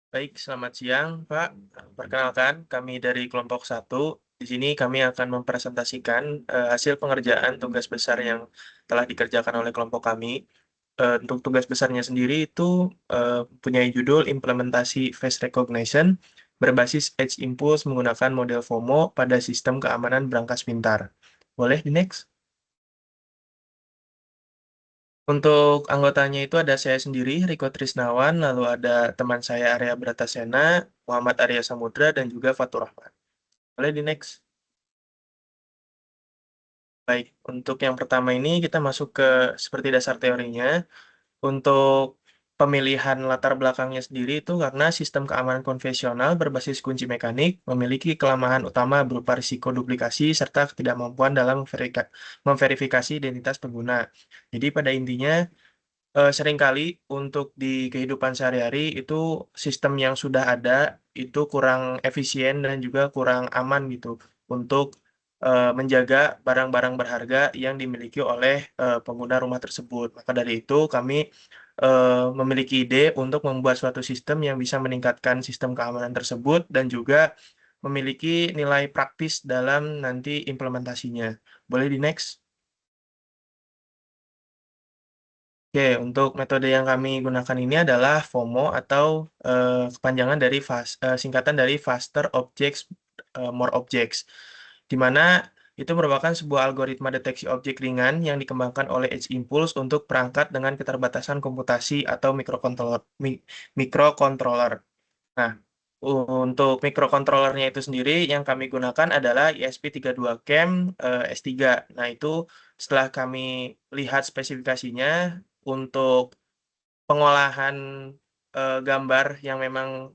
Baik, selamat siang, Pak. Perkenalkan, kami dari kelompok 1. Di sini kami akan mempresentasikan hasil pengerjaan tugas besar yang telah dikerjakan oleh kelompok kami. Untuk tugas besarnya sendiri itu punya judul implementasi face recognition berbasis Edge Impulse menggunakan model FOMO pada sistem keamanan berangkas pintar. Boleh di next? Untuk anggotanya itu ada saya sendiri, Riko Trisnawan, lalu ada teman saya Arya Bratasena, Muhammad Arya Samudra, dan juga Fatur Rahman. Boleh di next? Baik, untuk yang pertama ini kita masuk ke seperti dasar teorinya. Untuk pemilihan latar belakangnya sendiri itu karena sistem keamanan konvensional berbasis kunci mekanik memiliki kelemahan utama berupa risiko duplikasi serta ketidakmampuan dalam memverifikasi identitas pengguna. Jadi pada intinya seringkali untuk di kehidupan sehari-hari itu sistem yang sudah ada itu kurang efisien dan juga kurang aman gitu untuk menjaga barang-barang berharga yang dimiliki oleh pengguna rumah tersebut. Maka dari itu kami memiliki ide untuk membuat suatu sistem yang bisa meningkatkan sistem keamanan tersebut dan juga memiliki nilai praktis dalam nanti implementasinya. Boleh di next? Oke, untuk metode yang kami gunakan ini adalah FOMO atau kepanjangan dari singkatan dari Faster Objects More Objects, di mana itu merupakan sebuah algoritma deteksi objek ringan yang dikembangkan oleh Edge Impulse untuk perangkat dengan keterbatasan komputasi atau mikrocontroller. Nah, untuk mikrocontrollernya itu sendiri yang kami gunakan adalah ESP32CAM S3. Nah, itu setelah kami lihat spesifikasinya untuk pengolahan gambar yang memang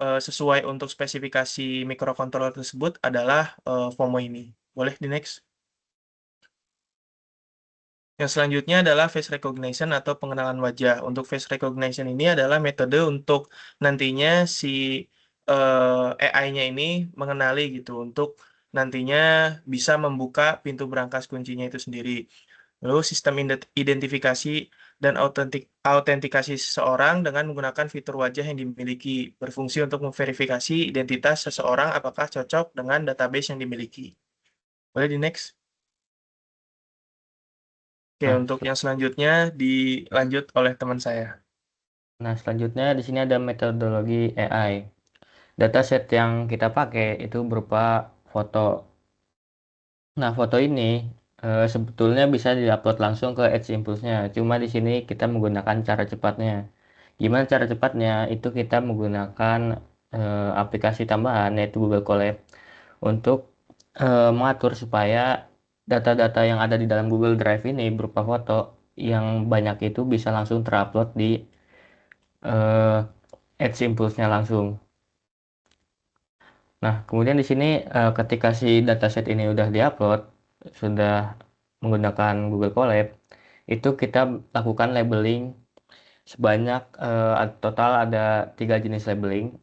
sesuai untuk spesifikasi mikrocontroller tersebut adalah FOMO ini. Boleh di next? Yang selanjutnya adalah face recognition atau pengenalan wajah. Untuk face recognition ini adalah metode untuk nantinya si AI-nya ini mengenali gitu untuk nantinya bisa membuka pintu berangkas kuncinya itu sendiri. Lalu sistem identifikasi dan autentikasi seseorang dengan menggunakan fitur wajah yang dimiliki berfungsi untuk memverifikasi identitas seseorang apakah cocok dengan database yang dimiliki. Boleh di next? Oke, Nah, untuk yang selanjutnya dilanjut oleh teman saya. selanjutnya di sini ada metodologi AI. Dataset yang kita pakai itu berupa foto. Nah, foto ini sebetulnya bisa diupload langsung ke Edge Impulse-nya. Cuma di sini kita menggunakan cara cepatnya. Gimana cara cepatnya? Itu kita menggunakan aplikasi tambahan yaitu Google Colab untuk mengatur supaya data-data yang ada di dalam Google Drive ini berupa foto yang banyak itu bisa langsung terupload di eh, Edge Impulse-nya langsung. Nah, kemudian di sini ketika si dataset ini udah diupload, sudah menggunakan Google Colab, itu kita lakukan labeling sebanyak total ada 3 jenis labeling,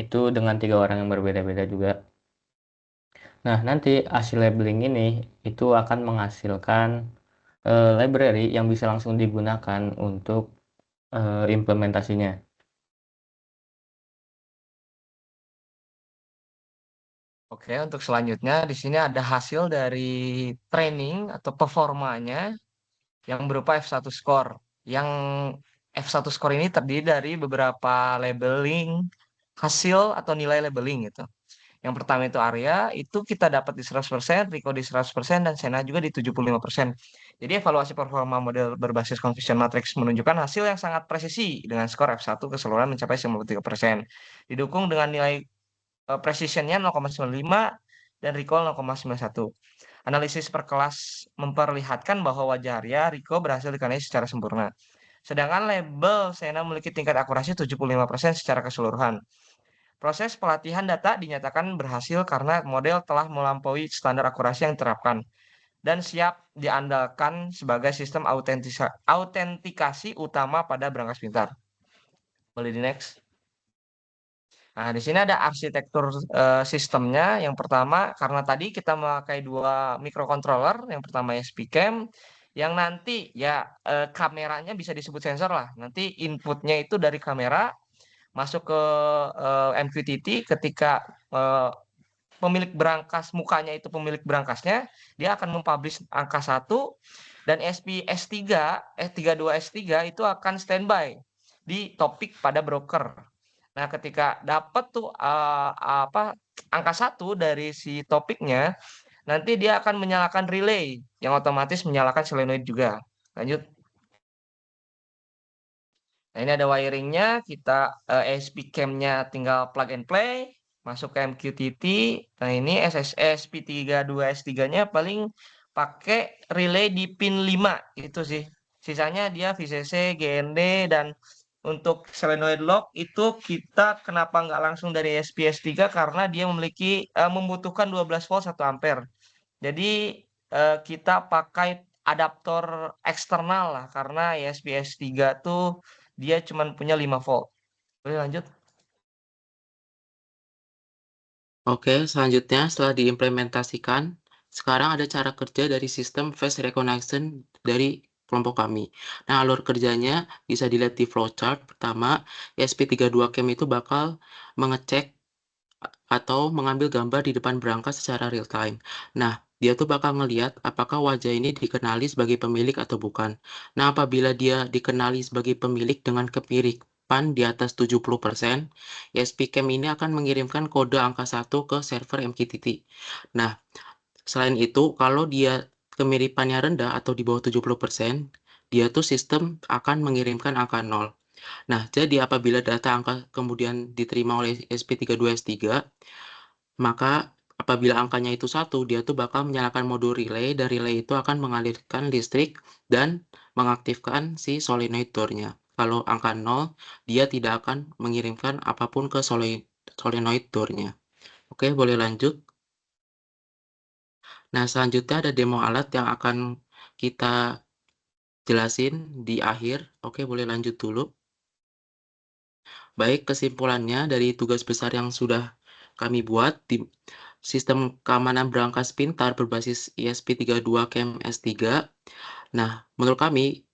itu dengan 3 orang yang berbeda-beda juga. Nah, nanti hasil labeling ini itu akan menghasilkan library yang bisa langsung digunakan untuk implementasinya. Oke, untuk selanjutnya di sini ada hasil dari training atau performanya yang berupa F1 score. Yang F1 score ini terdiri dari beberapa labeling hasil atau nilai labeling gitu. Yang pertama itu Arya, itu kita dapat di 100%, Rico di 100%, dan Sena juga di 75%. Jadi evaluasi performa model berbasis confusion matrix menunjukkan hasil yang sangat presisi dengan skor F1 keseluruhan mencapai 93%. Didukung dengan nilai precisionnya 0,95 dan recall 0,91. Analisis per kelas memperlihatkan bahwa wajah Arya Rico berhasil dikenali secara sempurna. Sedangkan label Sena memiliki tingkat akurasi 75% secara keseluruhan. Proses pelatihan data dinyatakan berhasil karena model telah melampaui standar akurasi yang diterapkan dan siap diandalkan sebagai sistem autentikasi utama pada berangkas pintar. Boleh di next. Nah, di sini ada arsitektur sistemnya. Yang pertama, karena tadi kita memakai 2 microcontroller, yang pertama SPCam, yang nanti ya kameranya bisa disebut sensor lah. Nanti inputnya itu dari kamera masuk ke MQTT ketika pemilik berangkas mukanya itu pemilik berangkasnya, dia akan mempublish angka 1 dan SPS3, S32S3 itu akan standby di topik pada broker. Nah, ketika dapat tuh angka 1 dari si topiknya, nanti dia akan menyalakan relay yang otomatis menyalakan solenoid juga. Lanjut. Nah, ini ada wiringnya, kita ASP cam-nya tinggal plug and play, masuk ke MQTT. Nah, ini SSS P32S3-nya paling pakai relay di pin 5 itu sih. Sisanya dia VCC, GND, dan untuk solenoid lock itu kita kenapa nggak langsung dari SPS3 karena dia membutuhkan 12 volt 1 ampere. Jadi kita pakai adaptor eksternal lah karena SPS3 tuh dia cuma punya 5 volt. Boleh lanjut? Oke, selanjutnya setelah diimplementasikan, sekarang ada cara kerja dari sistem face recognition dari kelompok kami. Nah, alur kerjanya bisa dilihat di flowchart. Pertama, ESP32 Cam itu bakal mengecek atau mengambil gambar di depan berangkas secara real time. Nah, dia tuh bakal ngelihat apakah wajah ini dikenali sebagai pemilik atau bukan. Nah, apabila dia dikenali sebagai pemilik dengan kemiripan di atas 70%, ESP-Cam ini akan mengirimkan kode angka 1 ke server MQTT. Nah, selain itu, kalau dia kemiripannya rendah atau di bawah 70%, dia tuh sistem akan mengirimkan angka 0. Nah, jadi apabila data angka kemudian diterima oleh SP32S3, maka apabila angkanya itu 1, dia tuh bakal menyalakan mode relay, dan relay itu akan mengalirkan listrik dan mengaktifkan si solenoid door-nya. Kalau angka 0, dia tidak akan mengirimkan apapun ke solenoid door-nya. Oke, boleh lanjut. Nah, selanjutnya ada demo alat yang akan kita jelasin di akhir. Oke, boleh lanjut dulu. Baik, kesimpulannya dari tugas besar yang sudah kami buat di sistem keamanan berangkas pintar berbasis ESP32 Cam S3. Nah, menurut kami,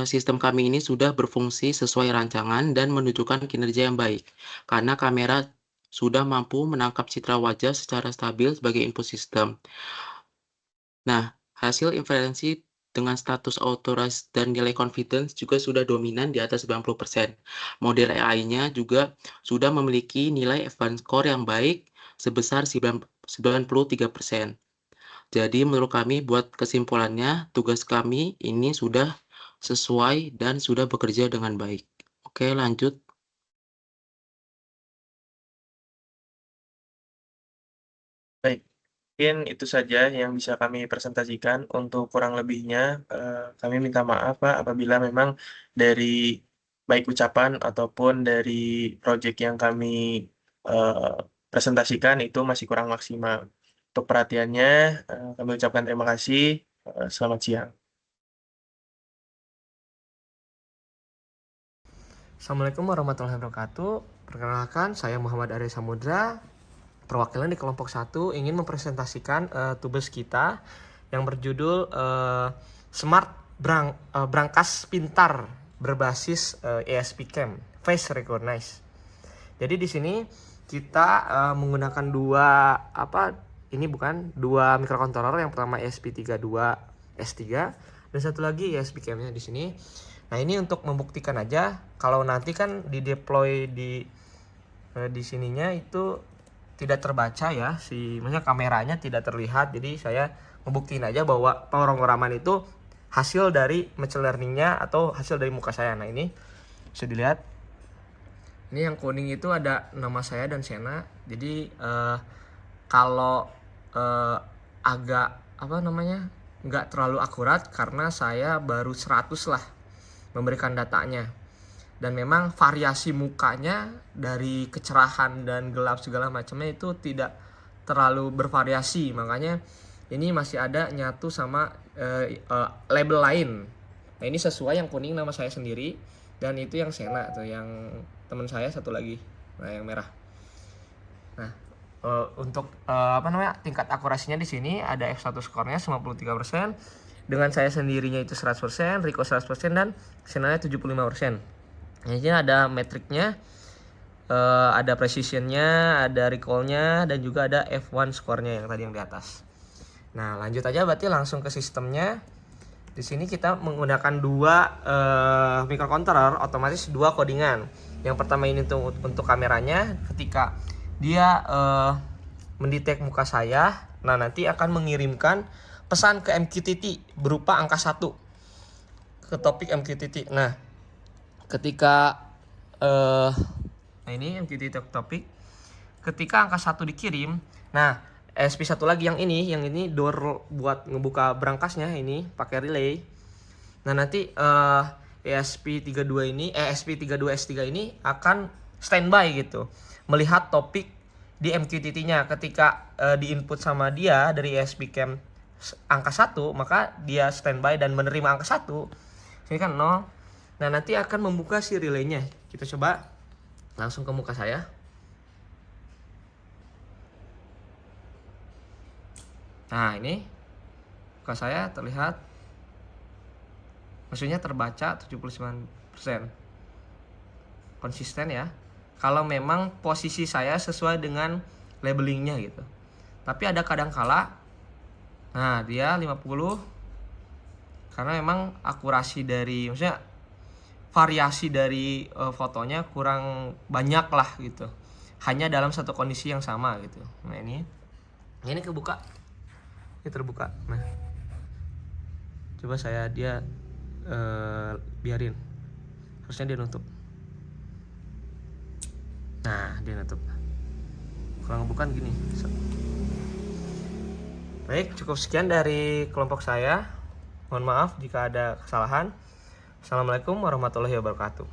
sistem kami ini sudah berfungsi sesuai rancangan dan menunjukkan kinerja yang baik, karena kamera sudah mampu menangkap citra wajah secara stabil sebagai input sistem. Nah, hasil inferensi dengan status authorized dan nilai confidence juga sudah dominan di atas 90%. Model AI-nya juga sudah memiliki nilai advanced score yang baik sebesar 93%. Jadi menurut kami, buat kesimpulannya, tugas kami ini sudah sesuai dan sudah bekerja dengan baik. Oke, lanjut. Baik, mungkin itu saja yang bisa kami presentasikan. Untuk kurang lebihnya, kami minta maaf Pak apabila memang dari baik ucapan ataupun dari proyek yang kami eh, presentasikan itu masih kurang maksimal. Untuk perhatiannya, kami ucapkan terima kasih. Selamat siang. Assalamualaikum warahmatullahi wabarakatuh. Perkenalkan, saya Muhammad Arya Samudra, perwakilan di kelompok 1 ingin mempresentasikan tugas kita yang berjudul Smart Berangkas Pintar berbasis ESP Cam Face Recognize. Jadi di sini kita menggunakan dua microcontroller. Yang pertama ESP32S3 dan satu lagi ESP Cam-nya di sini. Nah, ini untuk membuktikan aja kalau nanti kan di deploy di sininya itu tidak terbaca ya, maksudnya kameranya tidak terlihat. Jadi saya membuktiin aja bahwa pemrograman itu hasil dari machine learning-nya atau hasil dari muka saya. Nah, ini bisa dilihat. Ini yang kuning itu ada nama saya dan Sena. Jadi kalau agak nggak terlalu akurat karena saya baru 100 lah memberikan datanya. Dan memang variasi mukanya dari kecerahan dan gelap segala macamnya itu tidak terlalu bervariasi. Makanya ini masih ada nyatu sama label lain. Nah, ini sesuai, yang kuning nama saya sendiri dan itu yang Sena tuh, yang teman saya satu lagi. Nah, yang merah. Nah, untuk tingkat akurasinya di sini ada F1 skornya 93%. Dengan saya sendirinya itu 100%, Rico 100% dan Senanya 75%. Nah, ini ada metriknya. ada precisionnya, ada recall-nya, dan juga ada F1 score-nya yang tadi yang di atas. Nah, lanjut aja berarti langsung ke sistemnya. Di sini kita menggunakan dua microcontroller, otomatis dua codingan. Yang pertama ini untuk kameranya, ketika dia mendetek muka saya, nah nanti akan mengirimkan pesan ke MQTT berupa angka 1 ke topik MQTT. Nah, ketika nah ini MQTT topik, ketika angka 1 dikirim, nah ESP1 lagi yang ini door buat ngebuka branchasnya ini pakai relay. Nah nanti ESP32 S3 ini akan standby gitu, melihat topik di MQTT-nya. Ketika diinput sama dia dari ESP cam angka 1, maka dia standby dan menerima angka 1. Ini kan 0. Nah nanti akan membuka si relaynya. Kita coba langsung ke muka saya. Nah ini muka saya terlihat, maksudnya terbaca 79%. Konsisten ya, kalau memang posisi saya sesuai dengan labelingnya gitu. Tapi ada kadang-kala, nah dia 50, karena memang akurasi dari, maksudnya variasi dari fotonya kurang banyak lah gitu, hanya dalam satu kondisi yang sama gitu. Nah ini kebuka, ini terbuka. Nah coba dia biarin, harusnya dia nutup. Nah dia nutup, kalau ngebukan gini. Baik, cukup sekian dari kelompok saya. Mohon maaf jika ada kesalahan. Assalamualaikum warahmatullahi wabarakatuh.